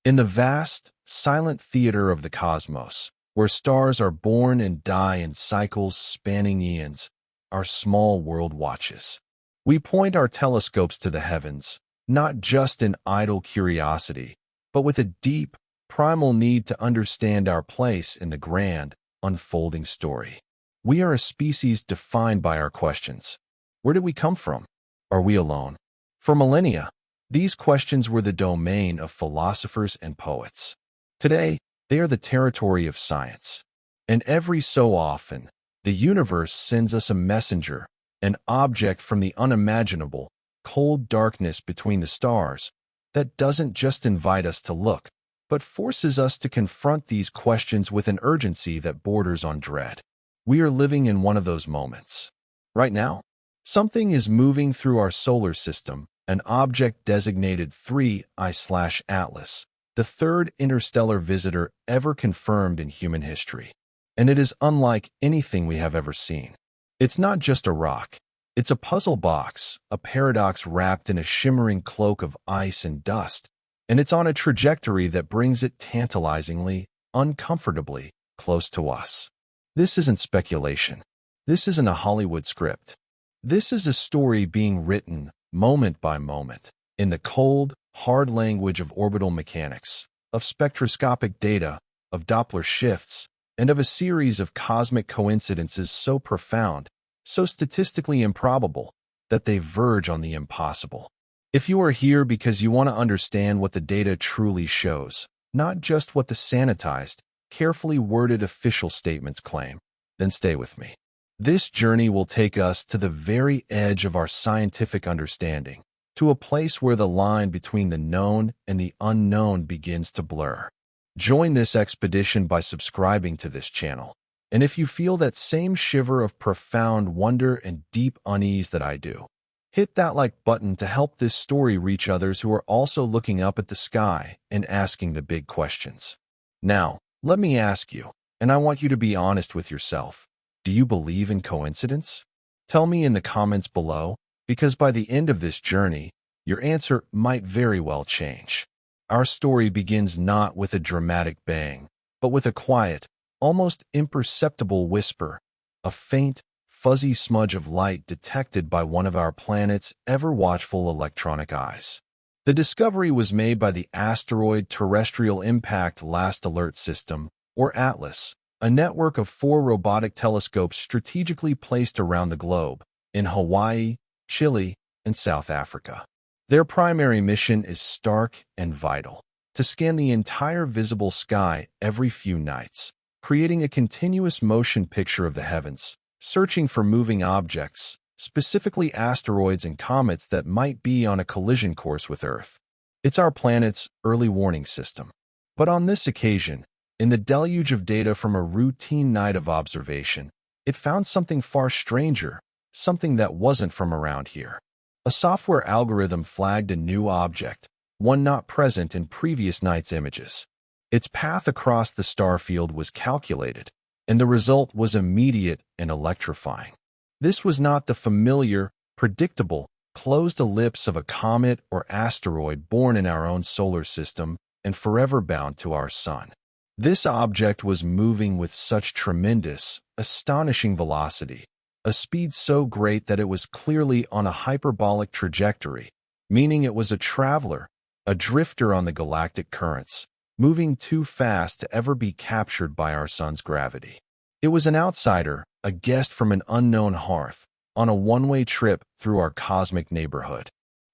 In the vast, silent theater of the cosmos, where stars are born and die in cycles spanning eons, our small world watches. We point our telescopes to the heavens, not just in idle curiosity, but with a deep, primal need to understand our place in the grand, unfolding story. We are a species defined by our questions. Where did we come from? Are we alone? For millennia, these questions were the domain of philosophers and poets. Today, they are the territory of science. And every so often, the universe sends us a messenger, an object from the unimaginable, cold darkness between the stars, that doesn't just invite us to look, but forces us to confront these questions with an urgency that borders on dread. We are living in one of those moments. Right now, something is moving through our solar system, an object designated 3I/Atlas, the third interstellar visitor ever confirmed in human history. And it is unlike anything we have ever seen. It's not just a rock. It's a puzzle box, a paradox wrapped in a shimmering cloak of ice and dust, and it's on a trajectory that brings it tantalizingly, uncomfortably close to us. This isn't speculation. This isn't a Hollywood script. This is a story being written, moment by moment, in the cold, hard language of orbital mechanics, of spectroscopic data, of Doppler shifts, and of a series of cosmic coincidences so profound, so statistically improbable, that they verge on the impossible. If you are here because you want to understand what the data truly shows, not just what the sanitized, carefully worded official statements claim, then stay with me. This journey will take us to the very edge of our scientific understanding, to a place where the line between the known and the unknown begins to blur. Join this expedition by subscribing to this channel. And if you feel that same shiver of profound wonder and deep unease that I do, hit that like button to help this story reach others who are also looking up at the sky and asking the big questions. Now, let me ask you, and I want you to be honest with yourself. Do you believe in coincidence? Tell me in the comments below, because by the end of this journey, your answer might very well change. Our story begins not with a dramatic bang, but with a quiet, almost imperceptible whisper, a faint, fuzzy smudge of light detected by one of our planet's ever-watchful electronic eyes. The discovery was made by the Asteroid Terrestrial Impact Last Alert System, or ATLAS, a network of 4 robotic telescopes strategically placed around the globe, in Hawaii, Chile, and South Africa. Their primary mission is stark and vital: to scan the entire visible sky every few nights, creating a continuous motion picture of the heavens, searching for moving objects, specifically asteroids and comets that might be on a collision course with Earth. It's our planet's early warning system. But on this occasion, in the deluge of data from a routine night of observation, it found something far stranger, something that wasn't from around here. A software algorithm flagged a new object, one not present in previous night's images. Its path across the star field was calculated, and the result was immediate and electrifying. This was not the familiar, predictable, closed ellipse of a comet or asteroid born in our own solar system and forever bound to our sun. This object was moving with such tremendous, astonishing velocity, a speed so great that it was clearly on a hyperbolic trajectory, meaning it was a traveler, a drifter on the galactic currents, moving too fast to ever be captured by our sun's gravity. It was an outsider, a guest from an unknown hearth, on a one-way trip through our cosmic neighborhood.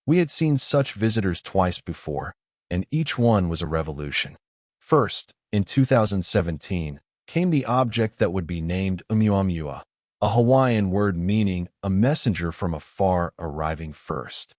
We had seen such visitors twice before, and each one was a revolution. First, in 2017, came the object that would be named Oumuamua, a Hawaiian word meaning a messenger from afar arriving first.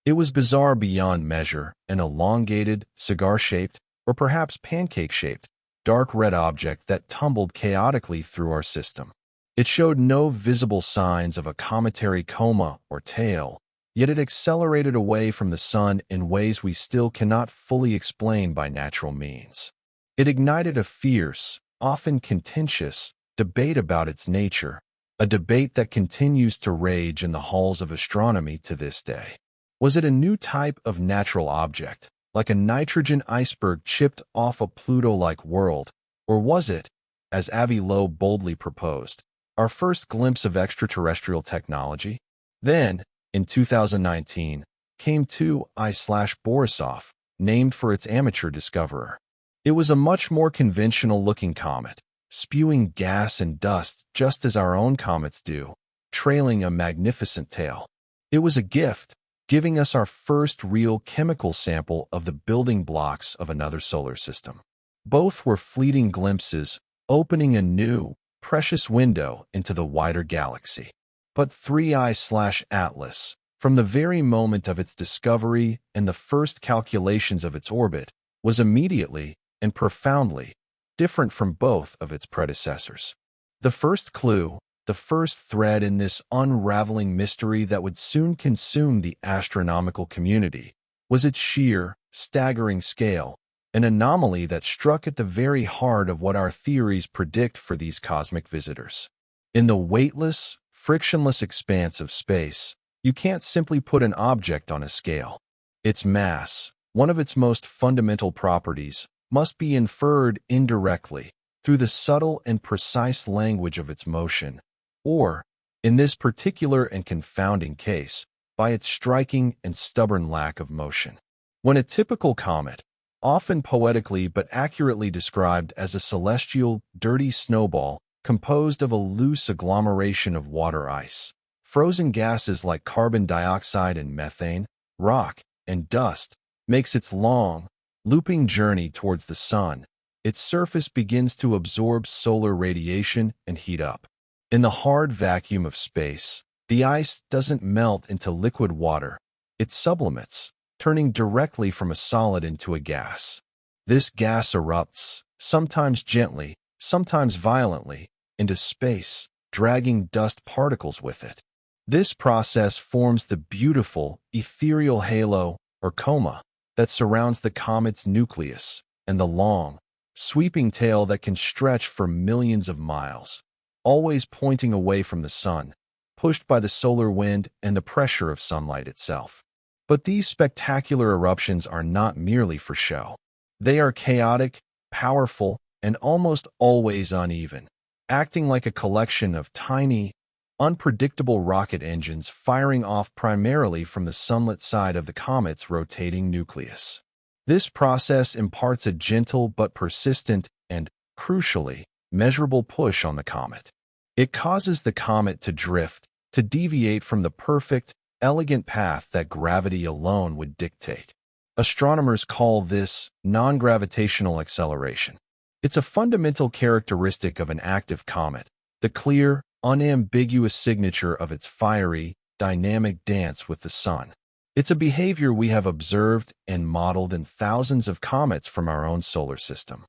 It was bizarre beyond measure, an elongated, cigar-shaped, or perhaps pancake-shaped, dark red object that tumbled chaotically through our system. It showed no visible signs of a cometary coma or tail, yet it accelerated away from the sun in ways we still cannot fully explain by natural means. It ignited a fierce, often contentious, debate about its nature, a debate that continues to rage in the halls of astronomy to this day. Was it a new type of natural object, like a nitrogen iceberg chipped off a Pluto-like world? Or was it, as Avi Loeb boldly proposed, our first glimpse of extraterrestrial technology? Then, in 2019, came 2I/Borisov, named for its amateur discoverer. It was a much more conventional-looking comet, spewing gas and dust just as our own comets do, trailing a magnificent tail. It was a gift, giving us our first real chemical sample of the building blocks of another solar system. Both were fleeting glimpses, opening a new, precious window into the wider galaxy. But 3I/Atlas, from the very moment of its discovery and the first calculations of its orbit, was immediately and profoundly different from both of its predecessors. The first clue, the first thread in this unraveling mystery that would soon consume the astronomical community, was its sheer, staggering scale, an anomaly that struck at the very heart of what our theories predict for these cosmic visitors. In the weightless, frictionless expanse of space, you can't simply put an object on a scale. Its mass, one of its most fundamental properties, must be inferred indirectly through the subtle and precise language of its motion, or, in this particular and confounding case, by its striking and stubborn lack of motion. When a typical comet, often poetically but accurately described as a celestial, dirty snowball composed of a loose agglomeration of water ice, frozen gases like carbon dioxide and methane, rock, and dust, makes its long, looping journey towards the sun, its surface begins to absorb solar radiation and heat up. In the hard vacuum of space, the ice doesn't melt into liquid water, it sublimates, turning directly from a solid into a gas. This gas erupts, sometimes gently, sometimes violently, into space, dragging dust particles with it. This process forms the beautiful, ethereal halo, or coma, that surrounds the comet's nucleus, and the long, sweeping tail that can stretch for millions of miles, always pointing away from the sun, pushed by the solar wind and the pressure of sunlight itself. But these spectacular eruptions are not merely for show. They are chaotic, powerful, and almost always uneven, acting like a collection of tiny, unpredictable rocket engines firing off primarily from the sunlit side of the comet's rotating nucleus. This process imparts a gentle but persistent and, crucially, measurable push on the comet. It causes the comet to drift, to deviate from the perfect, elegant path that gravity alone would dictate. Astronomers call this non-gravitational acceleration. It's a fundamental characteristic of an active comet, the clear, unambiguous signature of its fiery, dynamic dance with the sun. It's a behavior we have observed and modeled in thousands of comets from our own solar system.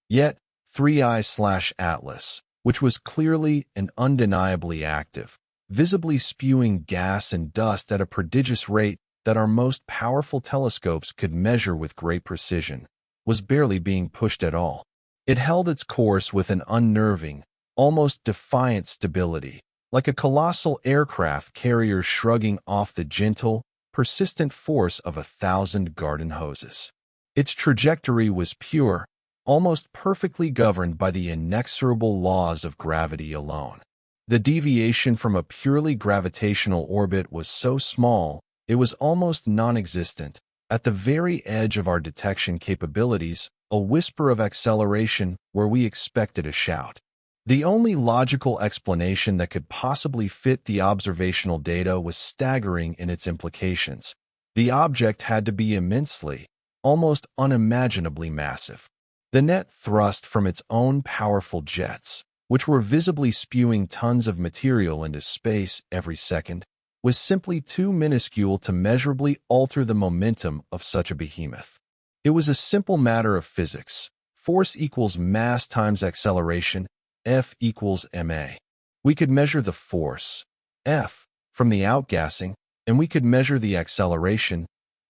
Yet, 3I/Atlas, which was clearly and undeniably active, visibly spewing gas and dust at a prodigious rate that our most powerful telescopes could measure with great precision, was barely being pushed at all. It held its course with an unnerving, almost defiant stability, like a colossal aircraft carrier shrugging off the gentle, persistent force of 1,000 garden hoses. Its trajectory was pure, almost perfectly governed by the inexorable laws of gravity alone. The deviation from a purely gravitational orbit was so small, it was almost non-existent. At the very edge of our detection capabilities, a whisper of acceleration where we expected a shout. The only logical explanation that could possibly fit the observational data was staggering in its implications. The object had to be immensely, almost unimaginably massive. The net thrust from its own powerful jets, which were visibly spewing tons of material into space every second, was simply too minuscule to measurably alter the momentum of such a behemoth. It was a simple matter of physics. Force equals mass times acceleration, F equals ma. We could measure the force, F, from the outgassing, and we could measure the acceleration,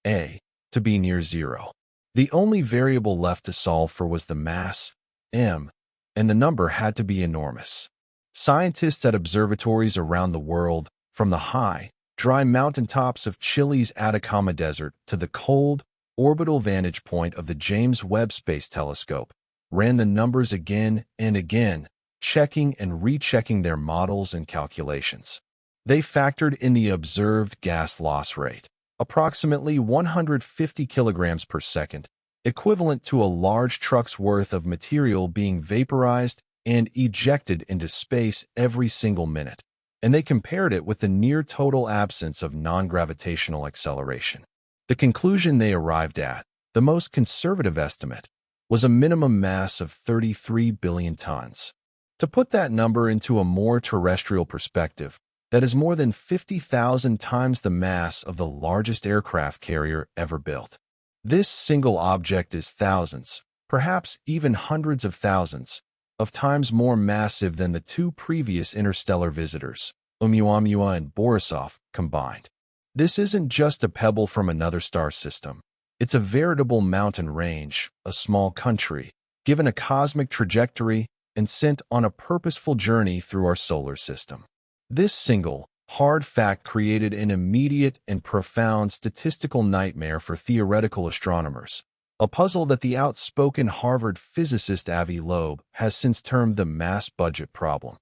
A, to be near zero. The only variable left to solve for was the mass, m, and the number had to be enormous. Scientists at observatories around the world, from the high, dry mountaintops of Chile's Atacama Desert to the cold, orbital vantage point of the James Webb Space Telescope, ran the numbers again and again, checking and rechecking their models and calculations. They factored in the observed gas loss rate, approximately 150 kilograms per second, equivalent to a large truck's worth of material being vaporized and ejected into space every single minute, and they compared it with the near-total absence of non-gravitational acceleration. The conclusion they arrived at, the most conservative estimate, was a minimum mass of 33 billion tons. To put that number into a more terrestrial perspective, that is more than 50,000 times the mass of the largest aircraft carrier ever built. This single object is thousands, perhaps even hundreds of thousands, of times more massive than the two previous interstellar visitors, Oumuamua and Borisov, combined. This isn't just a pebble from another star system. It's a veritable mountain range, a small country, given a cosmic trajectory and sent on a purposeful journey through our solar system. This single, hard fact created an immediate and profound statistical nightmare for theoretical astronomers, a puzzle that the outspoken Harvard physicist Avi Loeb has since termed the mass budget problem.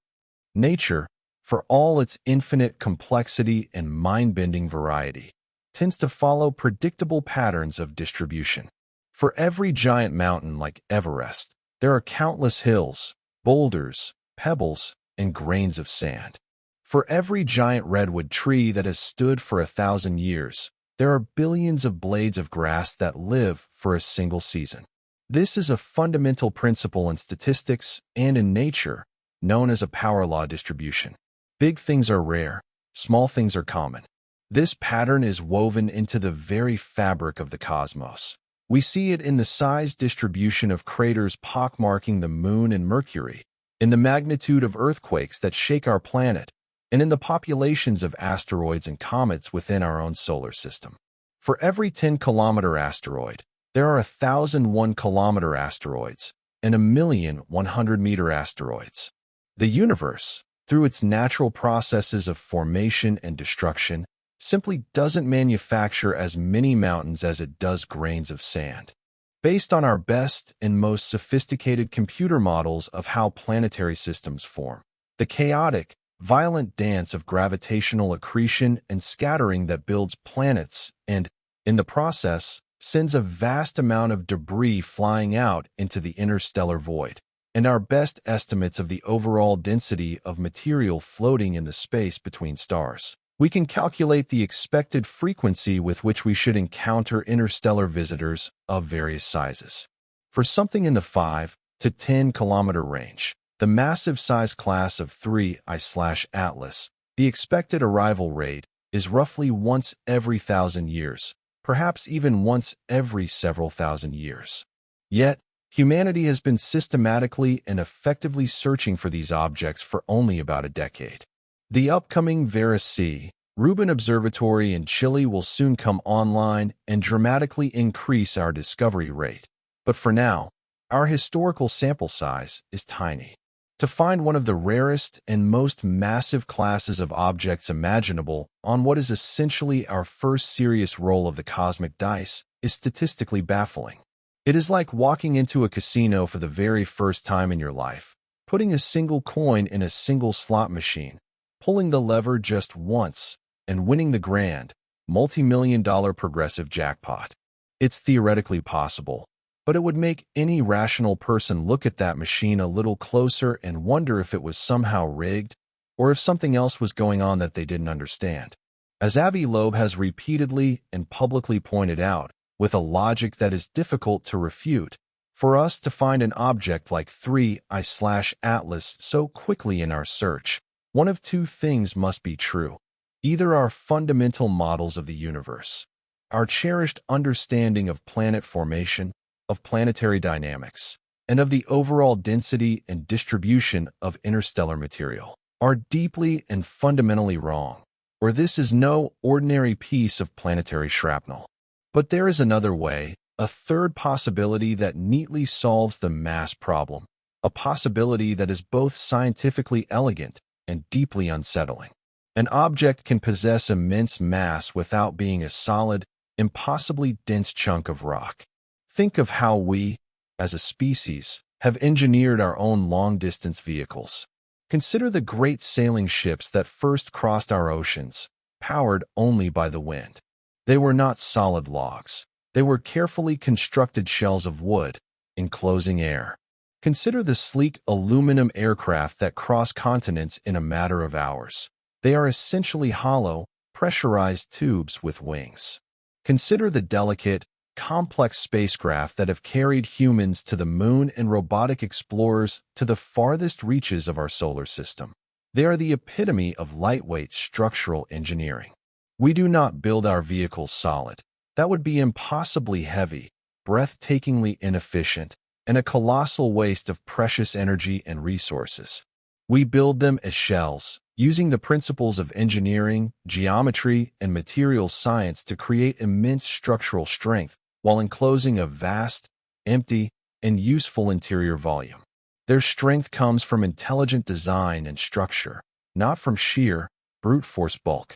Nature, for all its infinite complexity and mind-bending variety, tends to follow predictable patterns of distribution. For every giant mountain like Everest, there are countless hills, boulders, pebbles, and grains of sand. For every giant redwood tree that has stood for 1,000 years, there are billions of blades of grass that live for a single season. This is a fundamental principle in statistics and in nature, known as a power law distribution. Big things are rare, small things are common. This pattern is woven into the very fabric of the cosmos. We see it in the size distribution of craters pockmarking the Moon and Mercury, in the magnitude of earthquakes that shake our planet, and in the populations of asteroids and comets within our own solar system. For every 10-kilometer asteroid, there are 1,000 1-kilometer asteroids and 1,000,000 100-meter asteroids. The universe, through its natural processes of formation and destruction, simply doesn't manufacture as many mountains as it does grains of sand. Based on our best and most sophisticated computer models of how planetary systems form, the chaotic, violent dance of gravitational accretion and scattering that builds planets and, in the process, sends a vast amount of debris flying out into the interstellar void, and our best estimates of the overall density of material floating in the space between stars, we can calculate the expected frequency with which we should encounter interstellar visitors of various sizes. For something in the 5 to 10-kilometer range, the massive size class of 3I/Atlas, the expected arrival rate is roughly once every 1,000 years, perhaps even once every several thousand years. Yet, humanity has been systematically and effectively searching for these objects for only about a decade. The upcoming Vera C. Rubin Observatory in Chile will soon come online and dramatically increase our discovery rate. But for now, our historical sample size is tiny. To find one of the rarest and most massive classes of objects imaginable on what is essentially our first serious roll of the cosmic dice is statistically baffling. It is like walking into a casino for the very first time in your life, putting a single coin in a single slot machine, pulling the lever just once, and winning the grand, multi-million-dollar progressive jackpot. It's theoretically possible, but it would make any rational person look at that machine a little closer and wonder if it was somehow rigged, or if something else was going on that they didn't understand. As Avi Loeb has repeatedly and publicly pointed out, with a logic that is difficult to refute, for us to find an object like 3I/Atlas so quickly in our search, one of two things must be true. Either our fundamental models of the universe, our cherished understanding of planet formation, of planetary dynamics, and of the overall density and distribution of interstellar material, are deeply and fundamentally wrong, or this is no ordinary piece of planetary shrapnel. But there is another way, a third possibility that neatly solves the mass problem, a possibility that is both scientifically elegant and deeply unsettling. An object can possess immense mass without being a solid, impossibly dense chunk of rock. Think of how we, as a species, have engineered our own long-distance vehicles. Consider the great sailing ships that first crossed our oceans, powered only by the wind. They were not solid logs. They were carefully constructed shells of wood, enclosing air. Consider the sleek aluminum aircraft that cross continents in a matter of hours. They are essentially hollow, pressurized tubes with wings. Consider the delicate, complex spacecraft that have carried humans to the moon and robotic explorers to the farthest reaches of our solar system. They are the epitome of lightweight structural engineering. We do not build our vehicles solid. That would be impossibly heavy, breathtakingly inefficient, and a colossal waste of precious energy and resources. We build them as shells, using the principles of engineering, geometry, and materials science to create immense structural strength while enclosing a vast, empty, and useful interior volume. Their strength comes from intelligent design and structure, not from sheer, brute force bulk.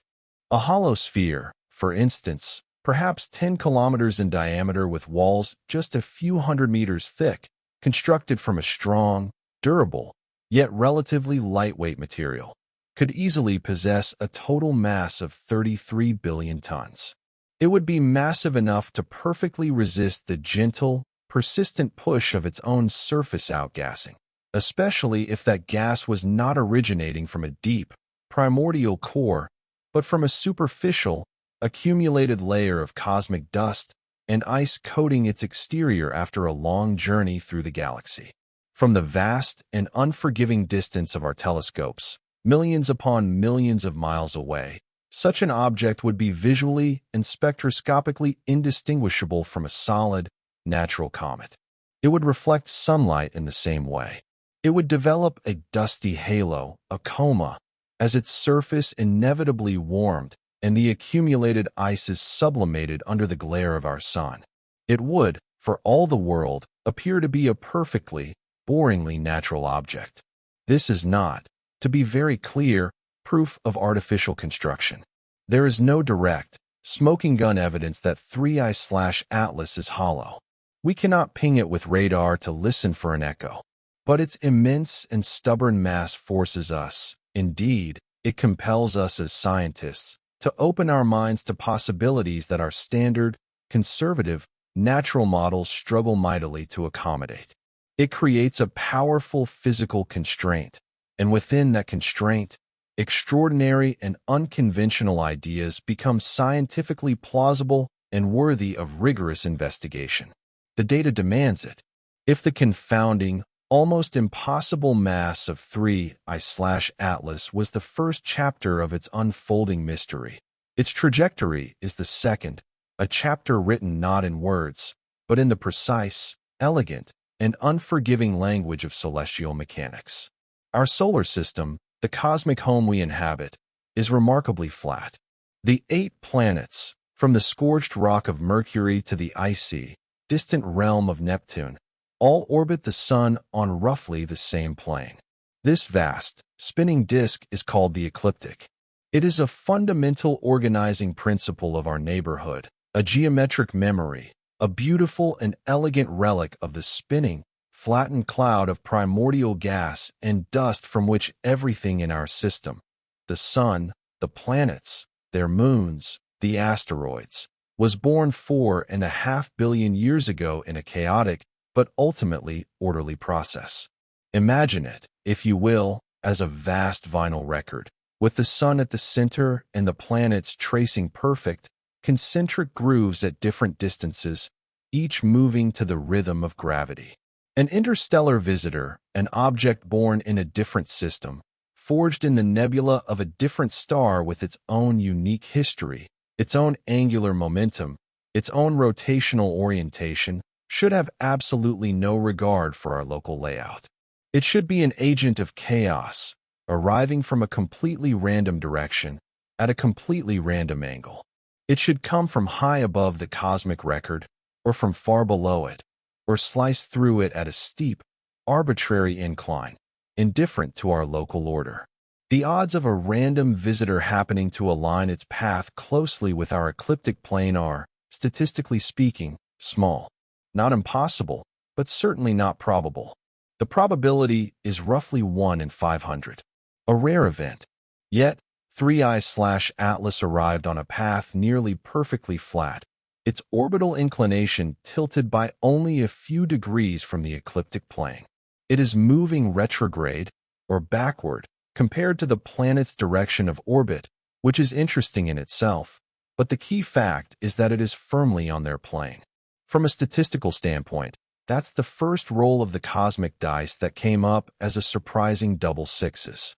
A hollow sphere, for instance, perhaps 10 kilometers in diameter with walls just a few hundred meters thick, constructed from a strong, durable, yet relatively lightweight material, could easily possess a total mass of 33 billion tons. It would be massive enough to perfectly resist the gentle, persistent push of its own surface outgassing, especially if that gas was not originating from a deep, primordial core, but from a superficial, accumulated layer of cosmic dust and ice coating its exterior after a long journey through the galaxy. From the vast and unforgiving distance of our telescopes, millions upon millions of miles away, such an object would be visually and spectroscopically indistinguishable from a solid, natural comet. It would reflect sunlight in the same way. It would develop a dusty halo, a coma, as its surface inevitably warmed and the accumulated ice is sublimated under the glare of our sun. It would, for all the world, appear to be a perfectly, boringly natural object. This is not, to be very clear, proof of artificial construction. There is no direct, smoking gun evidence that 3I/Atlas is hollow. We cannot ping it with radar to listen for an echo. But its immense and stubborn mass forces us, indeed, it compels us as scientists, to open our minds to possibilities that our standard, conservative, natural models struggle mightily to accommodate. It creates a powerful physical constraint, and within that constraint, extraordinary and unconventional ideas become scientifically plausible and worthy of rigorous investigation. The data demands it. If the confounding, almost impossible mass of 3I/Atlas was the first chapter of its unfolding mystery, its trajectory is the second, a chapter written not in words, but in the precise, elegant, and unforgiving language of celestial mechanics. Our solar system, the cosmic home we inhabit, is remarkably flat. The 8 planets, from the scorched rock of Mercury to the icy, distant realm of Neptune, all orbit the Sun on roughly the same plane. This vast, spinning disk is called the ecliptic. It is a fundamental organizing principle of our neighborhood, a geometric memory, a beautiful and elegant relic of the spinning, flattened cloud of primordial gas and dust from which everything in our system, the Sun, the planets, their moons, the asteroids, was born 4.5 billion years ago in a chaotic, but ultimately orderly process. Imagine it, if you will, as a vast vinyl record, with the Sun at the center and the planets tracing perfect, concentric grooves at different distances, each moving to the rhythm of gravity. An interstellar visitor, an object born in a different system, forged in the nebula of a different star with its own unique history, its own angular momentum, its own rotational orientation, should have absolutely no regard for our local layout. It should be an agent of chaos, arriving from a completely random direction, at a completely random angle. It should come from high above the cosmic record, or from far below it, or slice through it at a steep, arbitrary incline, indifferent to our local order. The odds of a random visitor happening to align its path closely with our ecliptic plane are, statistically speaking, small. Not impossible, but certainly not probable. The probability is roughly 1 in 500. A rare event. Yet, 3I/Atlas arrived on a path nearly perfectly flat, its orbital inclination tilted by only a few degrees from the ecliptic plane. It is moving retrograde, or backward, compared to the planet's direction of orbit, which is interesting in itself, but the key fact is that it is firmly on their plane. From a statistical standpoint, that's the first roll of the cosmic dice that came up as a surprising double sixes.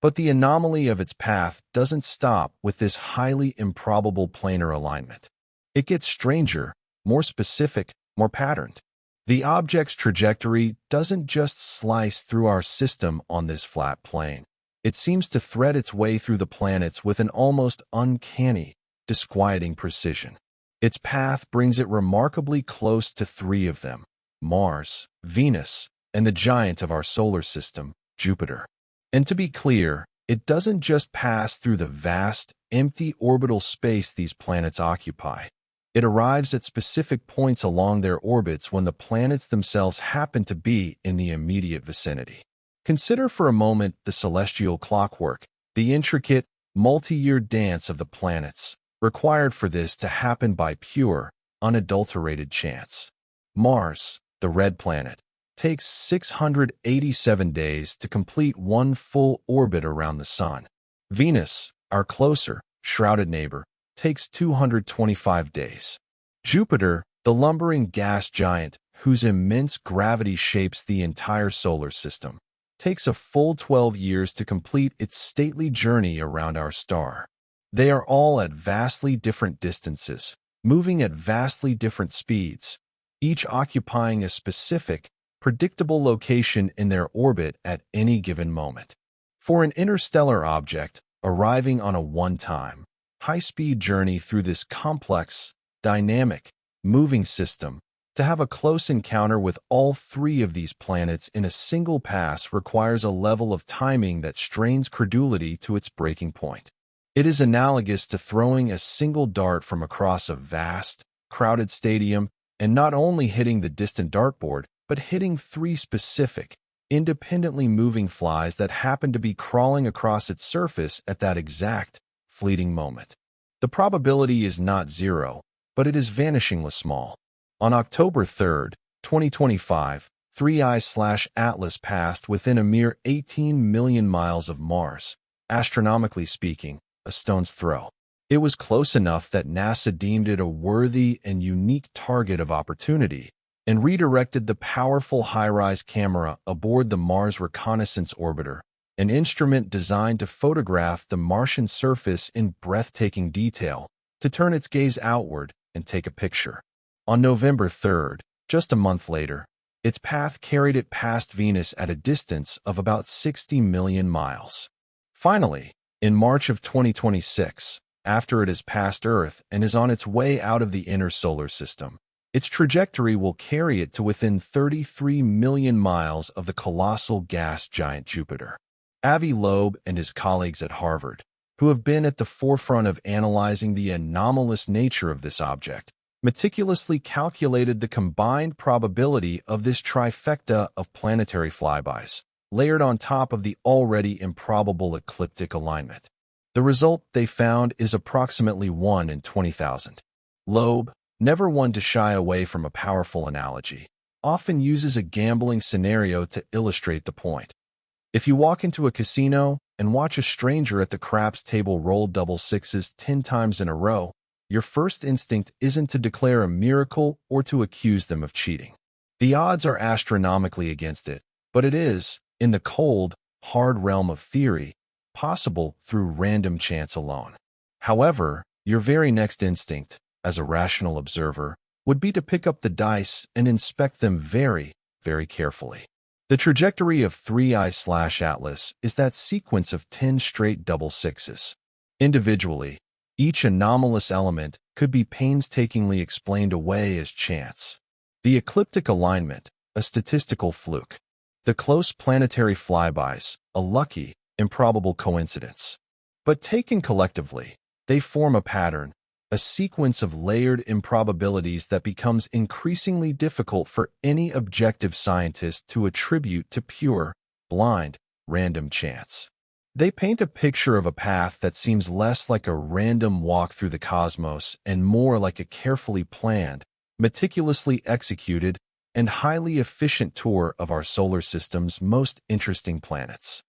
But the anomaly of its path doesn't stop with this highly improbable planar alignment. It gets stranger, more specific, more patterned. The object's trajectory doesn't just slice through our system on this flat plane. It seems to thread its way through the planets with an almost uncanny, disquieting precision. Its path brings it remarkably close to three of them: Mars, Venus, and the giant of our solar system, Jupiter. And to be clear, it doesn't just pass through the vast, empty orbital space these planets occupy. It arrives at specific points along their orbits when the planets themselves happen to be in the immediate vicinity. Consider for a moment the celestial clockwork, the intricate, multi-year dance of the planets, required for this to happen by pure, unadulterated chance. Mars, the red planet, takes 687 days to complete one full orbit around the Sun. Venus, our closer, shrouded neighbor, takes 225 days. Jupiter, the lumbering gas giant whose immense gravity shapes the entire solar system, takes a full 12 years to complete its stately journey around our star. They are all at vastly different distances, moving at vastly different speeds, each occupying a specific, predictable location in their orbit at any given moment. For an interstellar object arriving on a one-time, high-speed journey through this complex, dynamic, moving system, to have a close encounter with all three of these planets in a single pass requires a level of timing that strains credulity to its breaking point. It is analogous to throwing a single dart from across a vast, crowded stadium and not only hitting the distant dartboard, but hitting three specific, independently moving flies that happen to be crawling across its surface at that exact, fleeting moment. The probability is not zero, but it is vanishingly small. On October 3, 2025, 3I/Atlas passed within a mere 18 million miles of Mars, astronomically speaking, a stone's throw. It was close enough that NASA deemed it a worthy and unique target of opportunity and redirected the powerful HiRISE camera aboard the Mars Reconnaissance Orbiter, an instrument designed to photograph the Martian surface in breathtaking detail, to turn its gaze outward and take a picture. On November 3, just a month later, its path carried it past Venus at a distance of about 60 million miles. Finally, in March of 2026, after it has passed Earth and is on its way out of the inner solar system, its trajectory will carry it to within 33 million miles of the colossal gas giant Jupiter. Avi Loeb and his colleagues at Harvard, who have been at the forefront of analyzing the anomalous nature of this object, meticulously calculated the combined probability of this trifecta of planetary flybys, layered on top of the already improbable ecliptic alignment. The result they found is approximately 1 in 20,000. Loeb, never one to shy away from a powerful analogy, often uses a gambling scenario to illustrate the point. If you walk into a casino and watch a stranger at the craps table roll double sixes 10 times in a row, your first instinct isn't to declare a miracle or to accuse them of cheating. The odds are astronomically against it, but it is, in the cold, hard realm of theory, possible through random chance alone. However, your very next instinct, as a rational observer, would be to pick up the dice and inspect them very, very carefully. The trajectory of 3I/Atlas is that sequence of 10 straight double sixes. Individually, each anomalous element could be painstakingly explained away as chance. The ecliptic alignment, a statistical fluke. The close planetary flybys, a lucky, improbable coincidence. But taken collectively, they form a pattern, a sequence of layered improbabilities that becomes increasingly difficult for any objective scientist to attribute to pure, blind, random chance. They paint a picture of a path that seems less like a random walk through the cosmos and more like a carefully planned, meticulously executed, and highly efficient tour of our solar system's most interesting planets.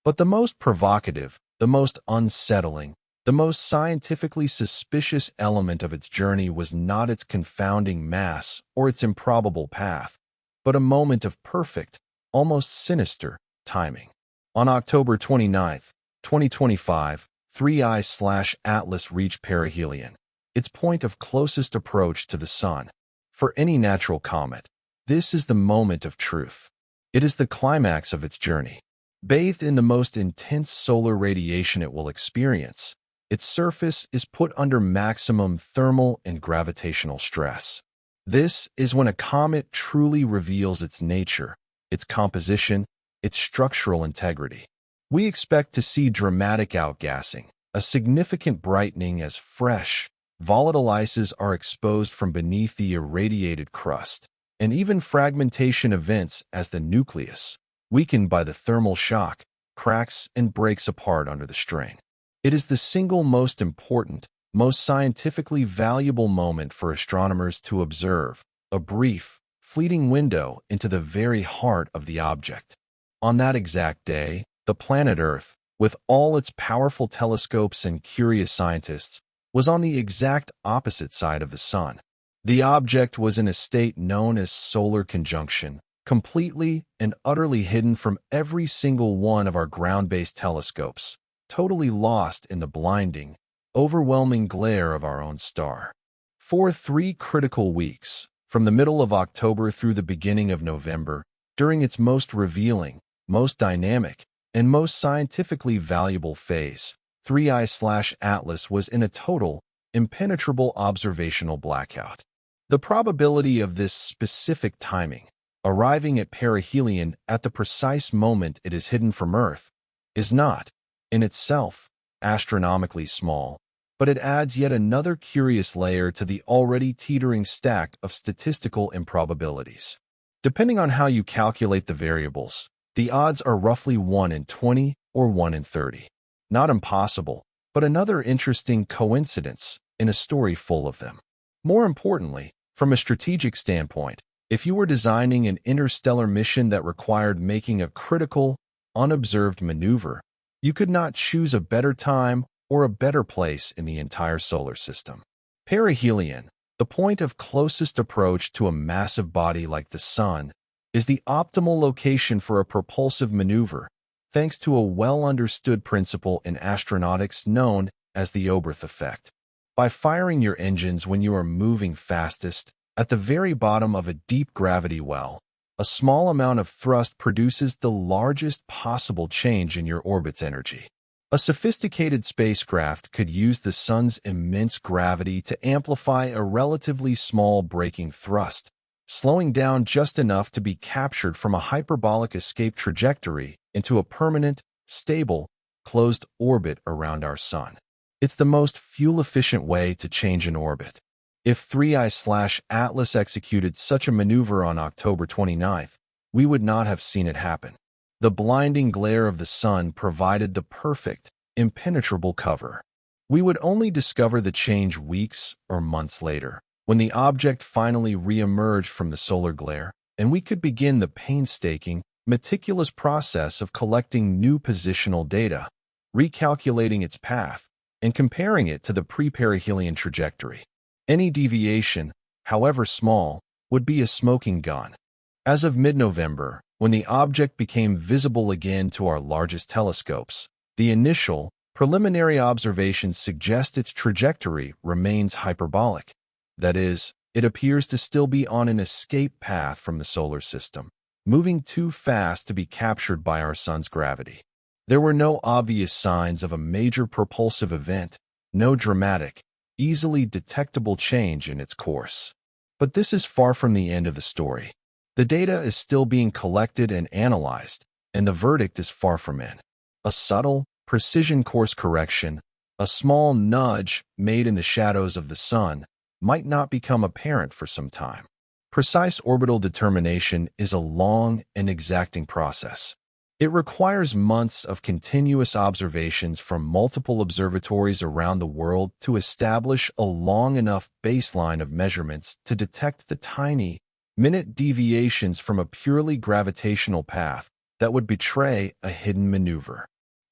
But the most provocative, the most unsettling, the most scientifically suspicious element of its journey was not its confounding mass or its improbable path, but a moment of perfect, almost sinister, timing. On October 29, 2025, 3I/Atlas reached perihelion, its point of closest approach to the Sun. For any natural comet, this is the moment of truth. It is the climax of its journey. Bathed in the most intense solar radiation it will experience, its surface is put under maximum thermal and gravitational stress. This is when a comet truly reveals its nature, its composition, its structural integrity. We expect to see dramatic outgassing, a significant brightening as fresh, volatile ices are exposed from beneath the irradiated crust, and even fragmentation events as the nucleus, weakened by the thermal shock, cracks and breaks apart under the strain. It is the single most important, most scientifically valuable moment for astronomers to observe, a brief, fleeting window into the very heart of the object. On that exact day, the planet Earth, with all its powerful telescopes and curious scientists, was on the exact opposite side of the Sun. The object was in a state known as solar conjunction, completely and utterly hidden from every single one of our ground-based telescopes, totally lost in the blinding, overwhelming glare of our own star. For 3 critical weeks, from the middle of October through the beginning of November, during its most revealing, most dynamic, and most scientifically valuable phase, 3I/Atlas was in a total, impenetrable observational blackout. The probability of this specific timing, arriving at perihelion at the precise moment it is hidden from Earth, is not, in itself, astronomically small, but it adds yet another curious layer to the already teetering stack of statistical improbabilities. Depending on how you calculate the variables, the odds are roughly 1 in 20 or 1 in 30. Not impossible, but another interesting coincidence in a story full of them. More importantly, from a strategic standpoint, if you were designing an interstellar mission that required making a critical, unobserved maneuver, you could not choose a better time or a better place in the entire solar system. Perihelion, the point of closest approach to a massive body like the Sun, is the optimal location for a propulsive maneuver, thanks to a well-understood principle in astronautics known as the Oberth effect. By firing your engines when you are moving fastest, at the very bottom of a deep gravity well, a small amount of thrust produces the largest possible change in your orbit's energy. A sophisticated spacecraft could use the Sun's immense gravity to amplify a relatively small braking thrust, slowing down just enough to be captured from a hyperbolic escape trajectory into a permanent, stable, closed orbit around our Sun. It's the most fuel-efficient way to change an orbit. If 3I/Atlas executed such a maneuver on October 29th, we would not have seen it happen. The blinding glare of the Sun provided the perfect, impenetrable cover. We would only discover the change weeks or months later, when the object finally re-emerged from the solar glare, and we could begin the painstaking, meticulous process of collecting new positional data, recalculating its path, and comparing it to the pre-perihelion trajectory. Any deviation, however small, would be a smoking gun. As of mid-November, when the object became visible again to our largest telescopes, the initial, preliminary observations suggest its trajectory remains hyperbolic. That is, it appears to still be on an escape path from the solar system, moving too fast to be captured by our Sun's gravity. There were no obvious signs of a major propulsive event, no dramatic, easily detectable change in its course. But this is far from the end of the story. The data is still being collected and analyzed, and the verdict is far from in. A subtle, precision course correction, A small nudge made in the shadows of the sun might not become apparent for some time. Precise orbital determination is a long and exacting process. It requires months of continuous observations from multiple observatories around the world to establish a long enough baseline of measurements to detect the tiny, minute deviations from a purely gravitational path that would betray a hidden maneuver.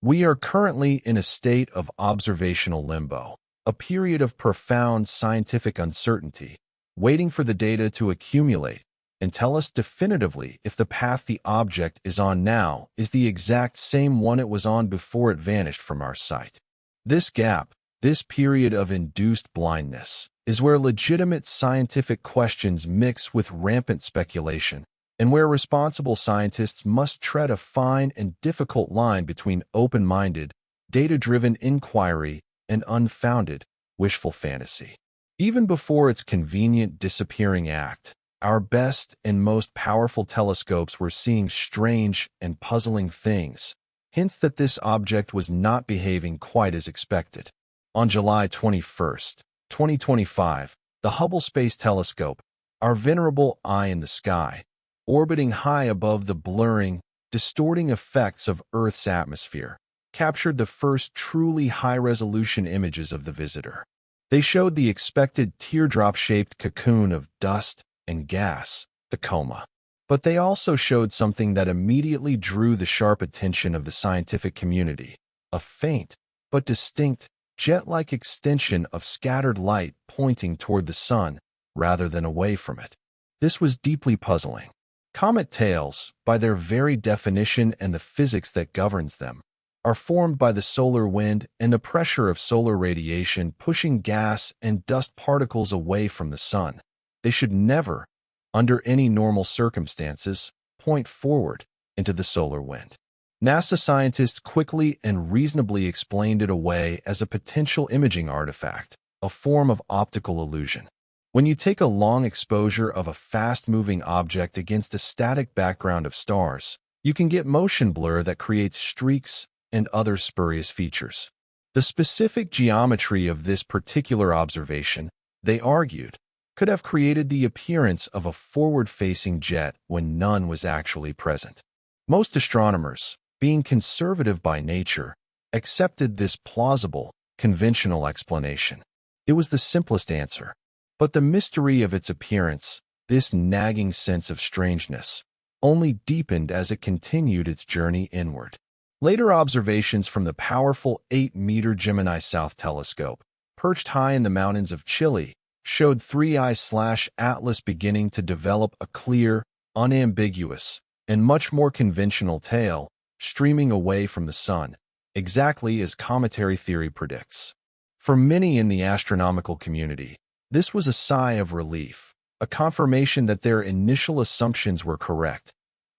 We are currently in a state of observational limbo, a period of profound scientific uncertainty, waiting for the data to accumulate and tell us definitively if the path the object is on now is the exact same one it was on before it vanished from our sight. This gap, this period of induced blindness, is where legitimate scientific questions mix with rampant speculation, and where responsible scientists must tread a fine and difficult line between open-minded, data-driven inquiry and unfounded, wishful fantasy. Even before its convenient disappearing act, our best and most powerful telescopes were seeing strange and puzzling things, hints that this object was not behaving quite as expected. On July 21st, 2025, the Hubble Space Telescope, our venerable eye in the sky, orbiting high above the blurring, distorting effects of Earth's atmosphere, captured the first truly high-resolution images of the visitor. They showed the expected teardrop-shaped cocoon of dust and gas, the coma. But they also showed something that immediately drew the sharp attention of the scientific community, a faint but distinct, jet-like extension of scattered light pointing toward the sun rather than away from it. This was deeply puzzling. Comet tails, by their very definition and the physics that governs them, are formed by the solar wind and the pressure of solar radiation pushing gas and dust particles away from the sun. They should never, under any normal circumstances, point forward into the solar wind. NASA scientists quickly and reasonably explained it away as a potential imaging artifact, a form of optical illusion. When you take a long exposure of a fast-moving object against a static background of stars, you can get motion blur that creates streaks and other spurious features. The specific geometry of this particular observation, they argued, could have created the appearance of a forward-facing jet when none was actually present. Most astronomers, being conservative by nature, accepted this plausible, conventional explanation. It was the simplest answer. But the mystery of its appearance, this nagging sense of strangeness, only deepened as it continued its journey inward. Later observations from the powerful 8-meter Gemini South Telescope, perched high in the mountains of Chile, showed 3I/Atlas beginning to develop a clear, unambiguous, and much more conventional tail, streaming away from the sun, exactly as cometary theory predicts. For many in the astronomical community, this was a sigh of relief, a confirmation that their initial assumptions were correct.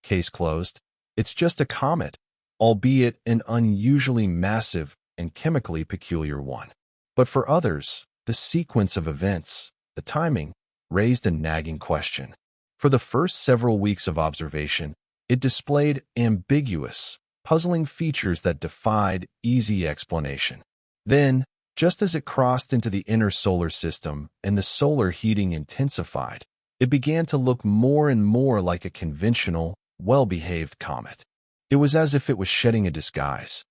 Case closed. It's just a comet, albeit an unusually massive and chemically peculiar one. But for others, the sequence of events, the timing, raised a nagging question. For the first several weeks of observation, it displayed ambiguous, puzzling features that defied easy explanation. Then, just as it crossed into the inner solar system and the solar heating intensified, it began to look more and more like a conventional, well-behaved comet. It was as if it was shedding a disguise.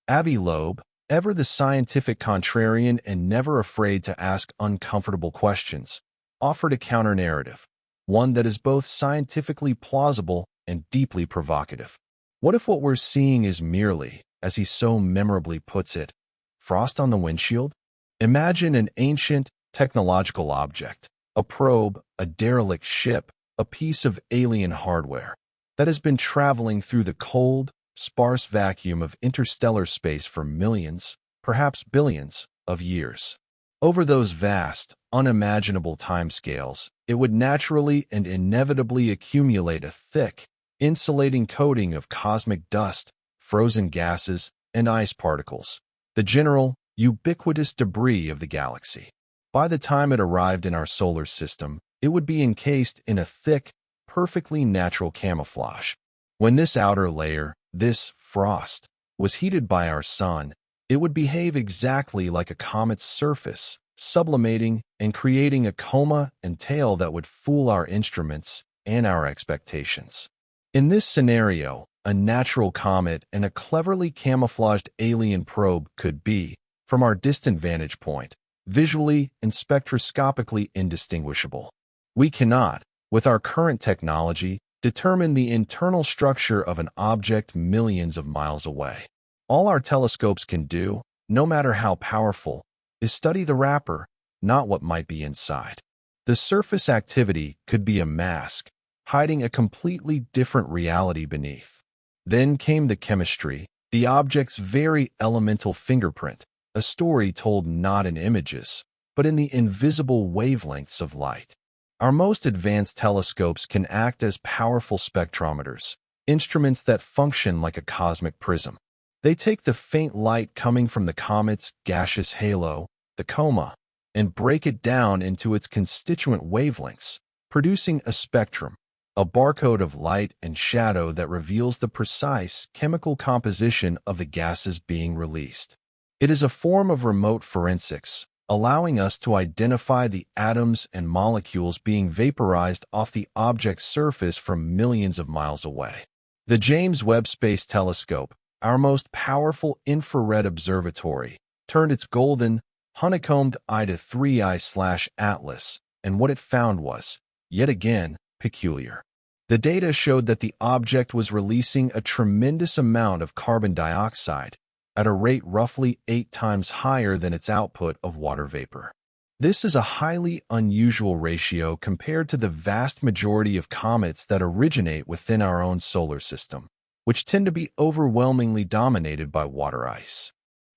Avi Loeb, ever the scientific contrarian and never afraid to ask uncomfortable questions, offered a counter-narrative, one that is both scientifically plausible and deeply provocative. What if what we're seeing is merely, as he so memorably puts it, frost on the windshield? Imagine an ancient, technological object, a probe, a derelict ship, a piece of alien hardware that has been traveling through the cold, sparse vacuum of interstellar space for millions, perhaps billions, of years. Over those vast, unimaginable timescales, it would naturally and inevitably accumulate a thick, insulating coating of cosmic dust, frozen gases, and ice particles, the general, ubiquitous debris of the galaxy. By the time it arrived in our solar system, it would be encased in a thick, perfectly natural camouflage. When this outer layer, this frost, was heated by our sun, It would behave exactly like a comet's surface, sublimating and creating a coma and tail that would fool our instruments and our expectations. In this scenario, a natural comet and a cleverly camouflaged alien probe could be, from our distant vantage point, visually and spectroscopically indistinguishable. We cannot, with our current technology, determine the internal structure of an object millions of miles away. All our telescopes can do, no matter how powerful, is study the wrapper, not what might be inside. The surface activity could be a mask, hiding a completely different reality beneath. Then came the chemistry, the object's very elemental fingerprint, a story told not in images, but in the invisible wavelengths of light. Our most advanced telescopes can act as powerful spectrometers, instruments that function like a cosmic prism. They take the faint light coming from the comet's gaseous halo, the coma, and break it down into its constituent wavelengths, producing a spectrum, a barcode of light and shadow that reveals the precise chemical composition of the gases being released. It is a form of remote forensics, allowing us to identify the atoms and molecules being vaporized off the object's surface from millions of miles away. The James Webb Space Telescope, our most powerful infrared observatory, turned its golden, honeycombed eye to 3I/Atlas, and what it found was, yet again, peculiar. The data showed that the object was releasing a tremendous amount of carbon dioxide, at a rate roughly 8 times higher than its output of water vapor. This is a highly unusual ratio compared to the vast majority of comets that originate within our own solar system, which tend to be overwhelmingly dominated by water ice.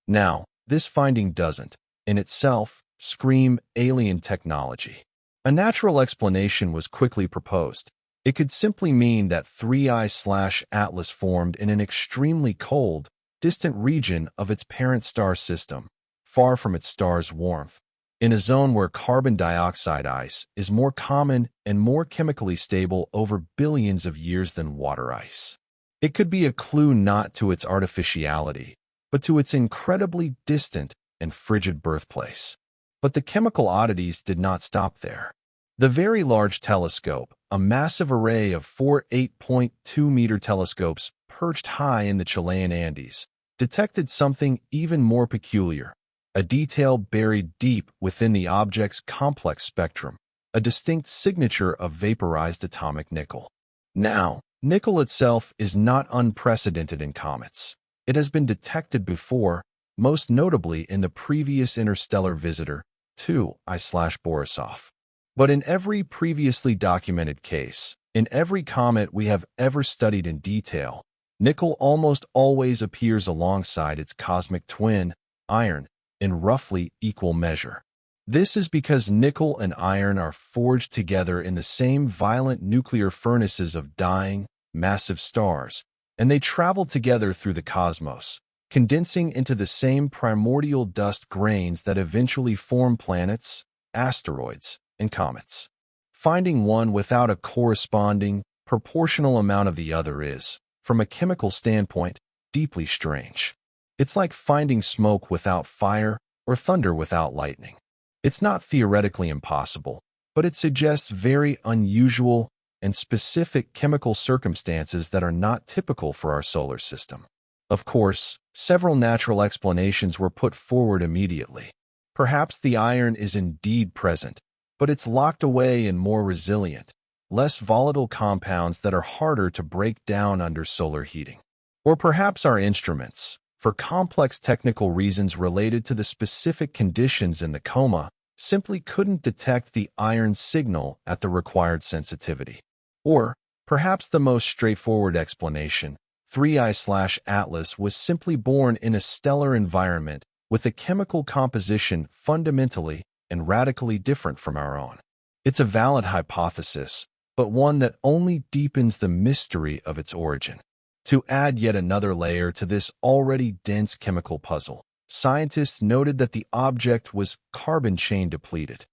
Now, this finding doesn't, in itself, scream alien technology. A natural explanation was quickly proposed. It could simply mean that 3I/Atlas formed in an extremely cold, distant region of its parent star system, far from its star's warmth, in a zone where carbon dioxide ice is more common and more chemically stable over billions of years than water ice. It could be a clue not to its artificiality, but to its incredibly distant and frigid birthplace. But the chemical oddities did not stop there. The Very Large Telescope, a massive array of 4 8.2-meter telescopes perched high in the Chilean Andes, detected something even more peculiar, a detail buried deep within the object's complex spectrum, a distinct signature of vaporized atomic nickel. Now, nickel itself is not unprecedented in comets. It has been detected before, most notably in the previous interstellar visitor, 2I/Borisov. But in every previously documented case, in every comet we have ever studied in detail, nickel almost always appears alongside its cosmic twin, iron, in roughly equal measure. This is because nickel and iron are forged together in the same violent nuclear furnaces of dying, massive stars, and they travel together through the cosmos, condensing into the same primordial dust grains that eventually form planets, asteroids, and comets. Finding one without a corresponding, proportional amount of the other is, from a chemical standpoint, deeply strange. It's like finding smoke without fire or thunder without lightning. It's not theoretically impossible, but it suggests very unusual and specific chemical circumstances that are not typical for our solar system. Of course, several natural explanations were put forward immediately. Perhaps the iron is indeed present, but it's locked away in more resilient, less volatile compounds that are harder to break down under solar heating. Or perhaps our instruments, for complex technical reasons related to the specific conditions in the coma, simply couldn't detect the iron signal at the required sensitivity. Or, perhaps the most straightforward explanation, 3I/Atlas was simply born in a stellar environment with a chemical composition fundamentally and radically different from our own. It's a valid hypothesis, but one that only deepens the mystery of its origin. To add yet another layer to this already dense chemical puzzle, scientists noted that the object was carbon chain depleted.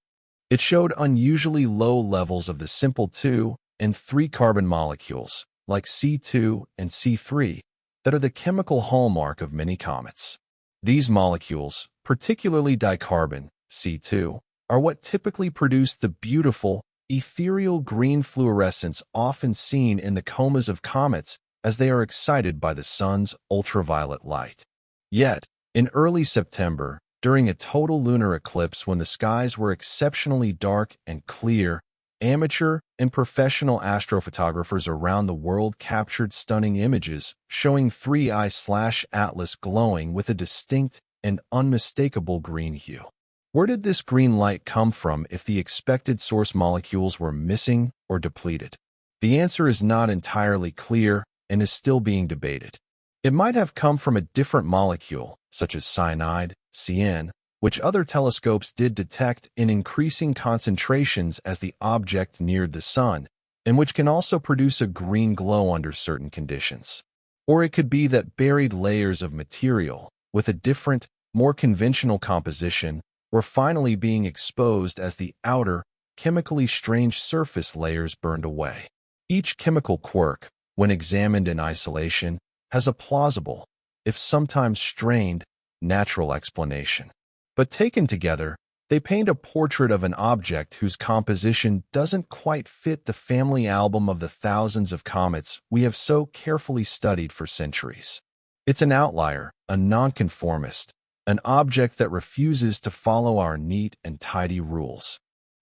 It showed unusually low levels of the simple 2 and 3 carbon molecules, like C2 and C3, that are the chemical hallmark of many comets. These molecules, particularly dicarbon, C2, are what typically produce the beautiful, ethereal green fluorescence often seen in the comas of comets as they are excited by the sun's ultraviolet light. Yet, in early September, during a total lunar eclipse when the skies were exceptionally dark and clear, amateur and professional astrophotographers around the world captured stunning images showing 3I/Atlas glowing with a distinct and unmistakable green hue. Where did this green light come from if the expected source molecules were missing or depleted? The answer is not entirely clear and is still being debated. It might have come from a different molecule, such as cyanide, CN, which other telescopes did detect in increasing concentrations as the object neared the sun, and which can also produce a green glow under certain conditions. Or it could be that buried layers of material, with a different, more conventional composition, were finally being exposed as the outer, chemically strange surface layers burned away. Each chemical quirk, when examined in isolation, has a plausible, if sometimes strained, natural explanation. But taken together, they paint a portrait of an object whose composition doesn't quite fit the family album of the thousands of comets we have so carefully studied for centuries. It's an outlier, a nonconformist, an object that refuses to follow our neat and tidy rules.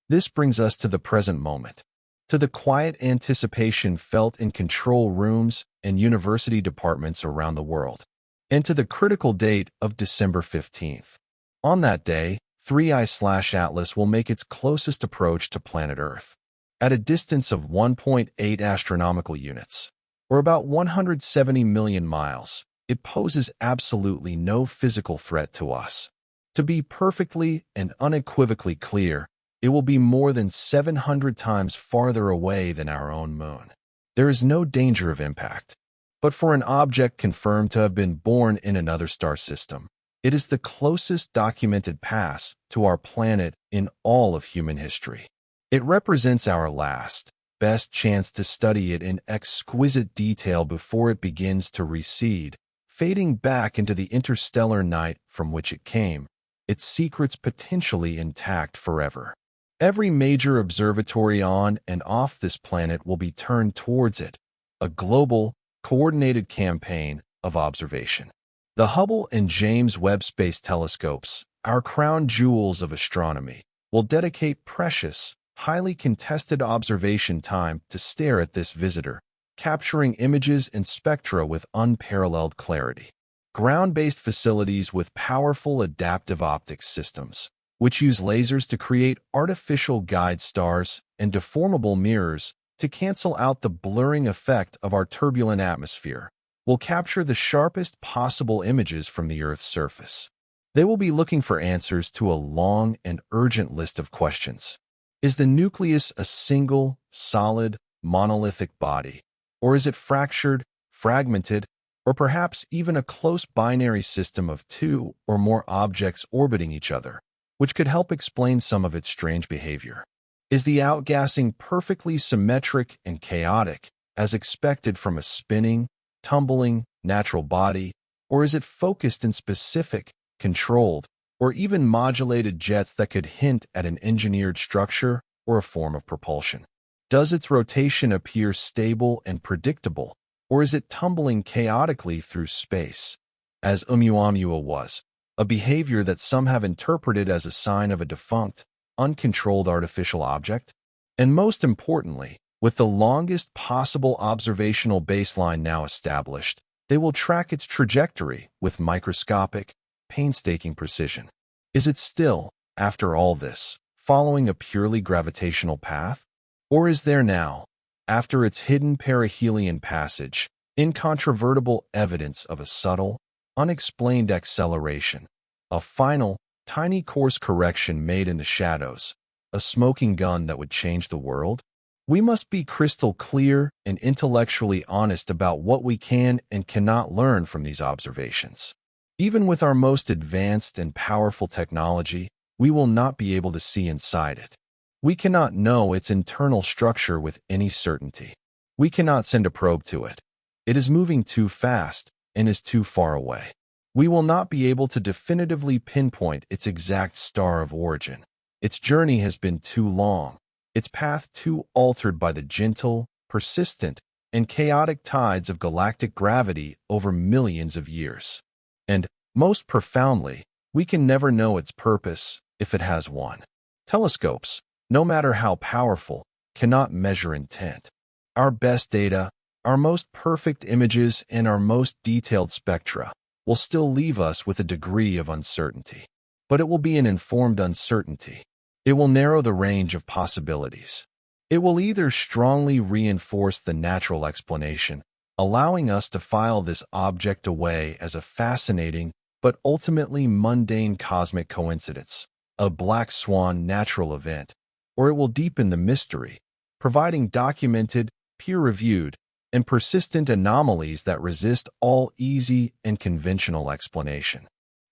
This brings us to the present moment, to the quiet anticipation felt in control rooms and university departments around the world, and to the critical date of December 15th. On that day, 3I/Atlas will make its closest approach to planet Earth. At a distance of 1.8 astronomical units, or about 170 million miles, it poses absolutely no physical threat to us. To be perfectly and unequivocally clear, it will be more than 700 times farther away than our own moon. There is no danger of impact. But for an object confirmed to have been born in another star system, it is the closest documented pass to our planet in all of human history. It represents our last, best chance to study it in exquisite detail before it begins to recede, fading back into the interstellar night from which it came, its secrets potentially intact forever. Every major observatory on and off this planet will be turned towards it, a global, coordinated campaign of observation. The Hubble and James Webb Space Telescopes, our crown jewels of astronomy, will dedicate precious, highly contested observation time to stare at this visitor, capturing images and spectra with unparalleled clarity. Ground-based facilities with powerful adaptive optics systems, which use lasers to create artificial guide stars and deformable mirrors to cancel out the blurring effect of our turbulent atmosphere, will capture the sharpest possible images from the Earth's surface. They will be looking for answers to a long and urgent list of questions. Is the nucleus a single, solid, monolithic body? Or is it fractured, fragmented, or perhaps even a close binary system of two or more objects orbiting each other, which could help explain some of its strange behavior? Is the outgassing perfectly symmetric and chaotic, as expected from a spinning, tumbling, natural body, or is it focused in specific, controlled, or even modulated jets that could hint at an engineered structure or a form of propulsion? Does its rotation appear stable and predictable, or is it tumbling chaotically through space, as Oumuamua was, a behavior that some have interpreted as a sign of a defunct, uncontrolled artificial object? And most importantly, with the longest possible observational baseline now established, they will track its trajectory with microscopic, painstaking precision. Is it still, after all this, following a purely gravitational path? Or is there now, after its hidden perihelion passage, incontrovertible evidence of a subtle, unexplained acceleration, a final, tiny course correction made in the shadows, a smoking gun that would change the world? We must be crystal clear and intellectually honest about what we can and cannot learn from these observations. Even with our most advanced and powerful technology, we will not be able to see inside it. We cannot know its internal structure with any certainty. We cannot send a probe to it. It is moving too fast and is too far away. We will not be able to definitively pinpoint its exact star of origin. Its journey has been too long, its path too altered by the gentle, persistent, and chaotic tides of galactic gravity over millions of years. And, most profoundly, we can never know its purpose, if it has one. Telescopes, no matter how powerful, cannot measure intent. Our best data, our most perfect images, and our most detailed spectra will still leave us with a degree of uncertainty. But it will be an informed uncertainty. It will narrow the range of possibilities. It will either strongly reinforce the natural explanation, allowing us to file this object away as a fascinating but ultimately mundane cosmic coincidence, a black swan natural event, or it will deepen the mystery, providing documented, peer-reviewed, and persistent anomalies that resist all easy and conventional explanation.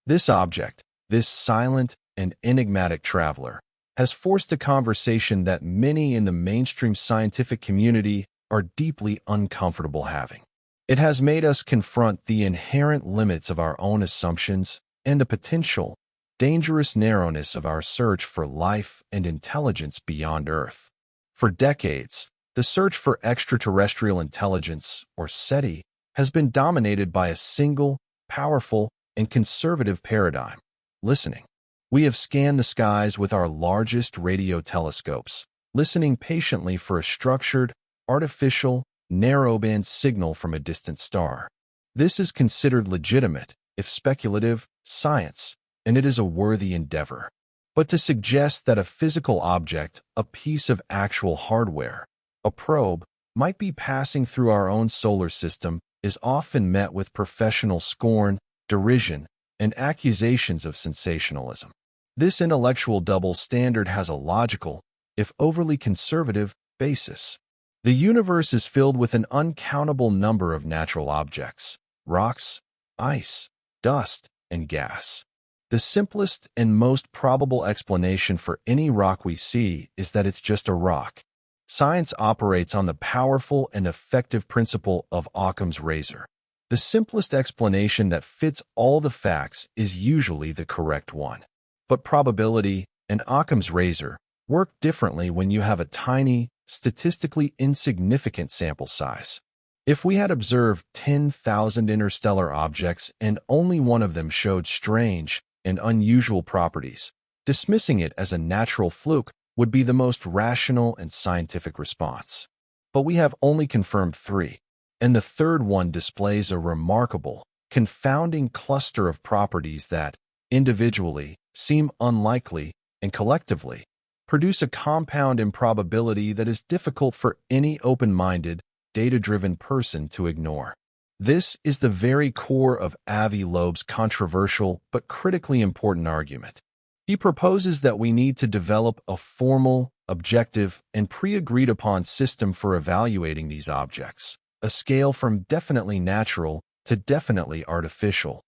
This object, this silent and enigmatic traveler, has forced a conversation that many in the mainstream scientific community are deeply uncomfortable having. It has made us confront the inherent limits of our own assumptions and the potential, dangerous narrowness of our search for life and intelligence beyond Earth. For decades, the search for extraterrestrial intelligence, or SETI, has been dominated by a single, powerful, and conservative paradigm: listening. We have scanned the skies with our largest radio telescopes, listening patiently for a structured, artificial, narrowband signal from a distant star. This is considered legitimate, if speculative, science, and it is a worthy endeavor. But to suggest that a physical object, a piece of actual hardware, a probe, might be passing through our own solar system is often met with professional scorn, derision, and accusations of sensationalism. This intellectual double standard has a logical, if overly conservative, basis. The universe is filled with an uncountable number of natural objects: rocks, ice, dust, and gas. The simplest and most probable explanation for any rock we see is that it's just a rock. Science operates on the powerful and effective principle of Occam's razor. The simplest explanation that fits all the facts is usually the correct one. But probability and Occam's razor work differently when you have a tiny, statistically insignificant sample size. If we had observed 10,000 interstellar objects and only one of them showed strange and unusual properties, dismissing it as a natural fluke would be the most rational and scientific response. But we have only confirmed 3, and the third one displays a remarkable, confounding cluster of properties that, individually, seem unlikely and collectively produce a compound improbability that is difficult for any open-minded, data-driven person to ignore. This is the very core of Avi Loeb's controversial but critically important argument. He proposes that we need to develop a formal, objective, and pre-agreed-upon system for evaluating these objects, a scale from definitely natural to definitely artificial,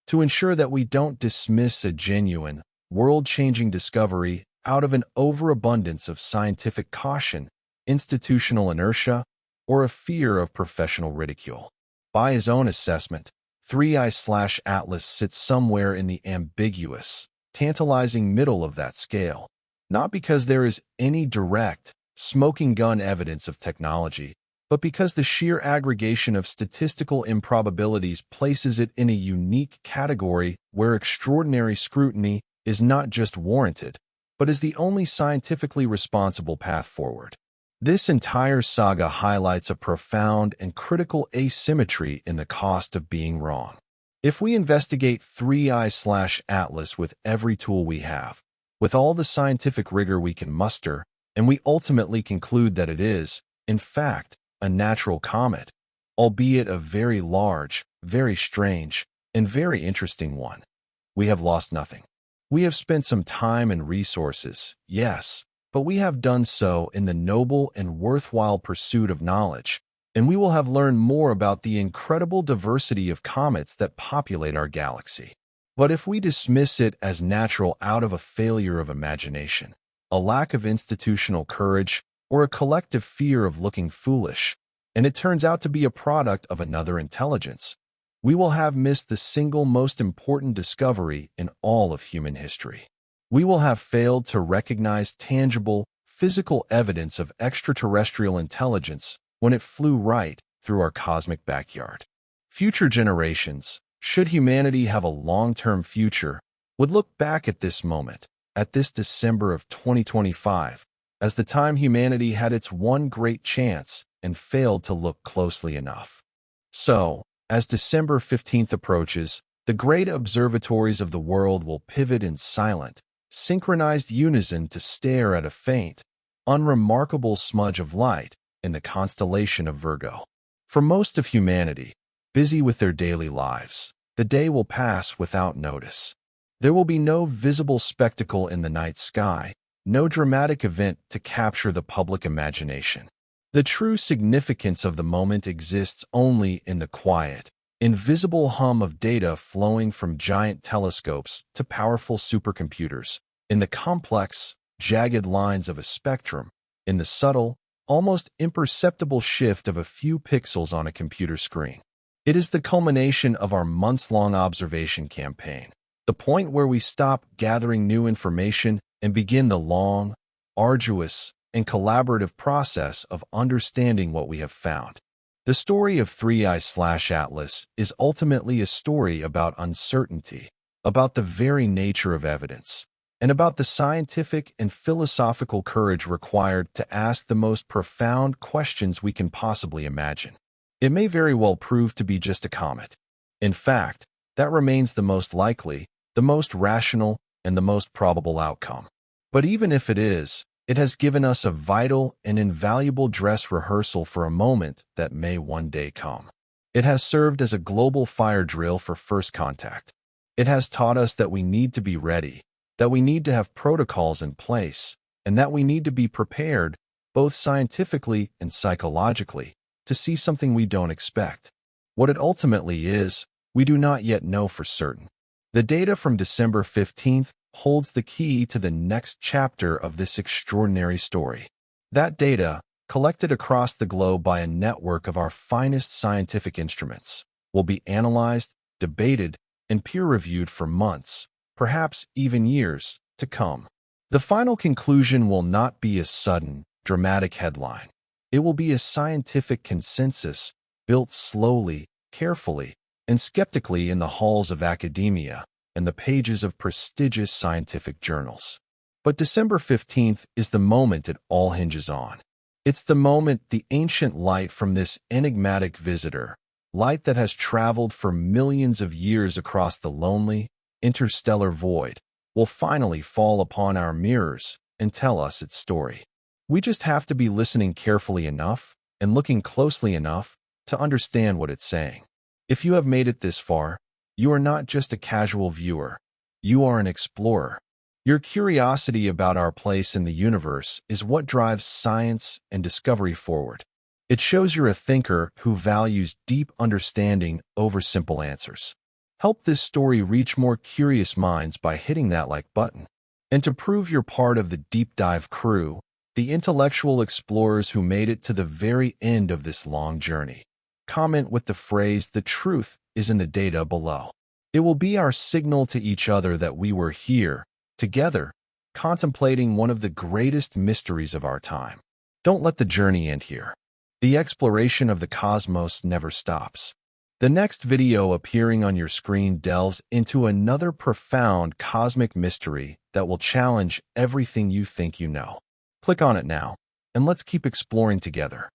to ensure that we don't dismiss a genuine, world-changing discovery out of an overabundance of scientific caution, institutional inertia, or a fear of professional ridicule. By his own assessment, 3I/Atlas sits somewhere in the ambiguous, tantalizing middle of that scale, not because there is any direct, smoking gun evidence of technology, but because the sheer aggregation of statistical improbabilities places it in a unique category where extraordinary scrutiny is not just warranted, but is the only scientifically responsible path forward. This entire saga highlights a profound and critical asymmetry in the cost of being wrong. If we investigate 3I/Atlas with every tool we have, with all the scientific rigor we can muster, and we ultimately conclude that it is, in fact, a natural comet, albeit a very large, very strange, and very interesting one, we have lost nothing. We have spent some time and resources, yes, but we have done so in the noble and worthwhile pursuit of knowledge, and we will have learned more about the incredible diversity of comets that populate our galaxy. But if we dismiss it as natural out of a failure of imagination, a lack of institutional courage, or a collective fear of looking foolish, and it turns out to be a product of another intelligence, we will have missed the single most important discovery in all of human history. We will have failed to recognize tangible, physical evidence of extraterrestrial intelligence when it flew right through our cosmic backyard. Future generations, should humanity have a long-term future, would look back at this moment, at this December of 2025, as the time humanity had its one great chance and failed to look closely enough. So, as December 15th approaches, the great observatories of the world will pivot in silent, synchronized unison to stare at a faint, unremarkable smudge of light in the constellation of Virgo. For most of humanity, busy with their daily lives, the day will pass without notice. There will be no visible spectacle in the night sky, no dramatic event to capture the public imagination. The true significance of the moment exists only in the quiet, invisible hum of data flowing from giant telescopes to powerful supercomputers, in the complex, jagged lines of a spectrum, in the subtle, almost imperceptible shift of a few pixels on a computer screen. It is the culmination of our months-long observation campaign, the point where we stop gathering new information and begin the long, arduous, and collaborative process of understanding what we have found. The story of 3I/Atlas is ultimately a story about uncertainty, about the very nature of evidence, and about the scientific and philosophical courage required to ask the most profound questions we can possibly imagine. It may very well prove to be just a comet. In fact, that remains the most likely, the most rational, and the most probable outcome. But even if it is, it has given us a vital and invaluable dress rehearsal for a moment that may one day come. It has served as a global fire drill for first contact. It has taught us that we need to be ready, that we need to have protocols in place, and that we need to be prepared, both scientifically and psychologically, to see something we don't expect. What it ultimately is, we do not yet know for certain. The data from December 15th holds the key to the next chapter of this extraordinary story. That data, collected across the globe by a network of our finest scientific instruments, will be analyzed, debated, and peer-reviewed for months, perhaps even years, to come. The final conclusion will not be a sudden, dramatic headline. It will be a scientific consensus, built slowly, carefully, and skeptically in the halls of academia and the pages of prestigious scientific journals. But December 15th is the moment it all hinges on. It's the moment the ancient light from this enigmatic visitor, light that has traveled for millions of years across the lonely, interstellar void, will finally fall upon our mirrors and tell us its story. We just have to be listening carefully enough and looking closely enough to understand what it's saying. If you have made it this far, you are not just a casual viewer. You are an explorer. Your curiosity about our place in the universe is what drives science and discovery forward. It shows you're a thinker who values deep understanding over simple answers. Help this story reach more curious minds by hitting that like button. And to prove you're part of the deep dive crew, the intellectual explorers who made it to the very end of this long journey, comment with the phrase "the truth is in the data" below. It will be our signal to each other that we were here, together, contemplating one of the greatest mysteries of our time. Don't let the journey end here. The exploration of the cosmos never stops. The next video appearing on your screen delves into another profound cosmic mystery that will challenge everything you think you know. Click on it now, and let's keep exploring together.